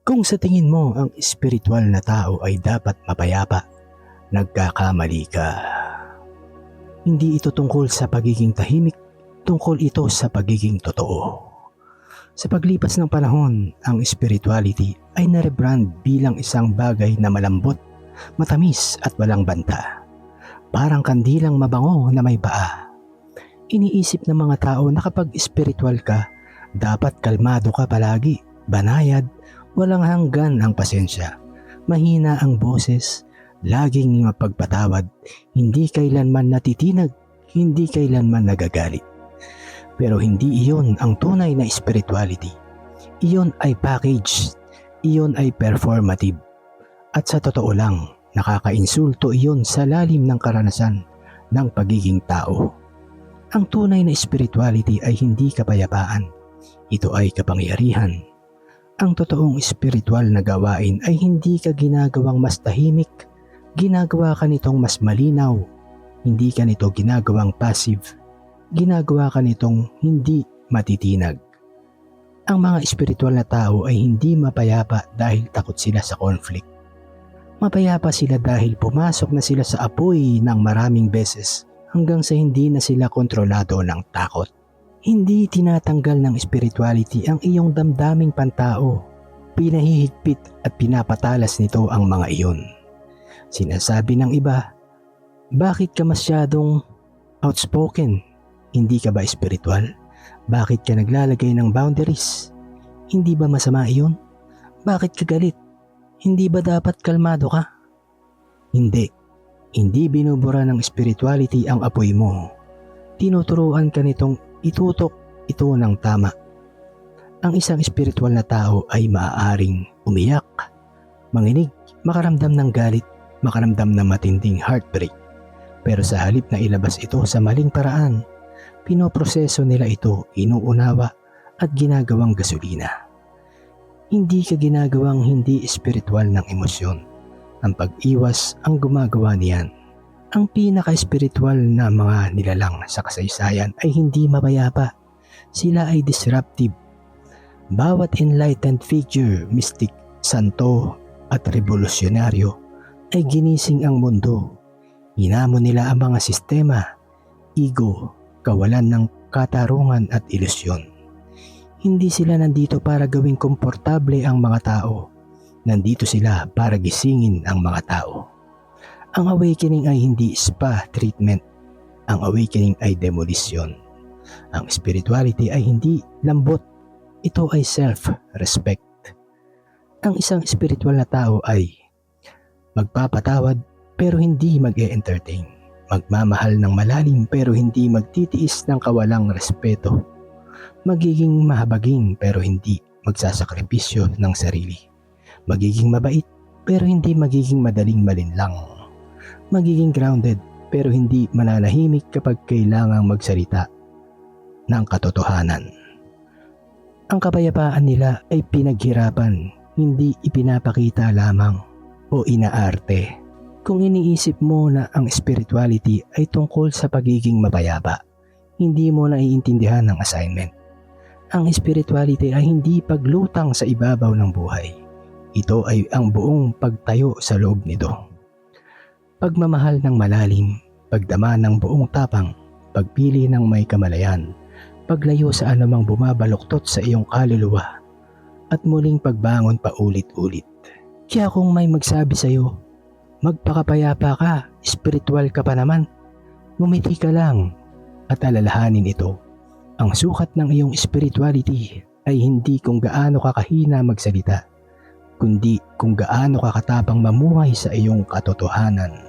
Kung sa tingin mo ang espiritual na tao ay dapat mapayapa, nagkakamali ka. Hindi ito tungkol sa pagiging tahimik, tungkol ito sa pagiging totoo. Sa paglipas ng panahon, ang spirituality ay narebrand bilang isang bagay na malambot, matamis at walang banta. Parang kandilang mabango na may paa. Iniisip ng mga tao na kapag spiritual ka, dapat kalmado ka palagi, banayad, walang hanggan ang pasensya, mahina ang boses, laging mapagpatawad, hindi kailanman natitinag, hindi kailanman nagagalit. Pero hindi iyon ang tunay na spirituality. Iyon ay package, iyon ay performative. At sa totoo lang, nakakainsulto iyon sa lalim ng karanasan ng pagiging tao. Ang tunay na spirituality ay hindi kapayapaan. Ito ay kapangyarihan. Ang totoong spiritual na gawain ay hindi ka ginagawang mas tahimik, ginagawa ka nitong mas malinaw, hindi ka nito ginagawang passive, ginagawa ka nitong hindi matitinag. Ang mga spiritual na tao ay hindi mapayapa dahil takot sila sa conflict. Mapayapa sila dahil pumasok na sila sa apoy ng maraming beses hanggang sa hindi na sila kontrolado ng takot. Hindi tinatanggal ng spirituality ang iyong damdaming pantao. Pinahihigpit at pinapatalas nito ang mga iyon. Sinasabi ng iba, bakit ka masyadong outspoken? Hindi ka ba spiritual? Bakit ka naglalagay ng boundaries? Hindi ba masama iyon? Bakit ka galit? Hindi ba dapat kalmado ka? Hindi. Hindi binubura ng spirituality ang apoy mo. Tinuturuan ka nitong itutok ito ng tama. Ang isang spiritual na tao ay maaaring umiyak, manginig, makaramdam ng galit, makaramdam ng matinding heartbreak. Pero sa halip na ilabas ito sa maling paraan, pinoproseso nila ito, inuunawa at ginagawang gasolina. Hindi ka ginagawang hindi spiritual ng emosyon. Ang pag-iwas ang gumagawa niyan. Ang pinaka-spiritual na mga nilalang sa kasaysayan ay hindi mapayapa. Sila ay disruptive. Bawat enlightened figure, mystic, santo at revolusyonaryo ay ginising ang mundo. Hinamon nila ang mga sistema, ego, kawalan ng katarungan at ilusyon. Hindi sila nandito para gawing komportable ang mga tao. Nandito sila para gisingin ang mga tao. Ang awakening ay hindi spa treatment. Ang awakening ay demolition. Ang spirituality ay hindi lambot. Ito ay self-respect. Ang isang spiritual na tao ay magpapatawad pero hindi mag-e-entertain. Magmamahal ng malalim pero hindi magtitiis ng kawalang respeto. Magiging mahabagin pero hindi magsasakripisyo ng sarili. Magiging mabait pero hindi magiging madaling malinlang. Magiging grounded pero hindi mananahimik kapag kailangang magsalita ng katotohanan. Ang kapayapaan nila ay pinaghirapan, hindi ipinapakita lamang o inaarte. Kung iniisip mo na ang spirituality ay tungkol sa pagiging mapayapa, hindi mo naiintindihan ang assignment. Ang spirituality ay hindi paglutang sa ibabaw ng buhay. Ito ay ang buong pagtayo sa loob nito. Pagmamahal ng malalim, pagdama ng buong tapang, pagpili ng may kamalayan, paglayo sa anumang bumabaluktot sa iyong kaluluwa, at muling pagbangon pa ulit-ulit. Kaya kung may magsabi sa iyo, magpakapayapa ka, spiritual ka pa naman, ngumiti ka lang at alalahanin ito. Ang sukat ng iyong spirituality ay hindi kung gaano ka kahina magsalita, kundi kung gaano ka katapang mamuhay sa iyong katotohanan.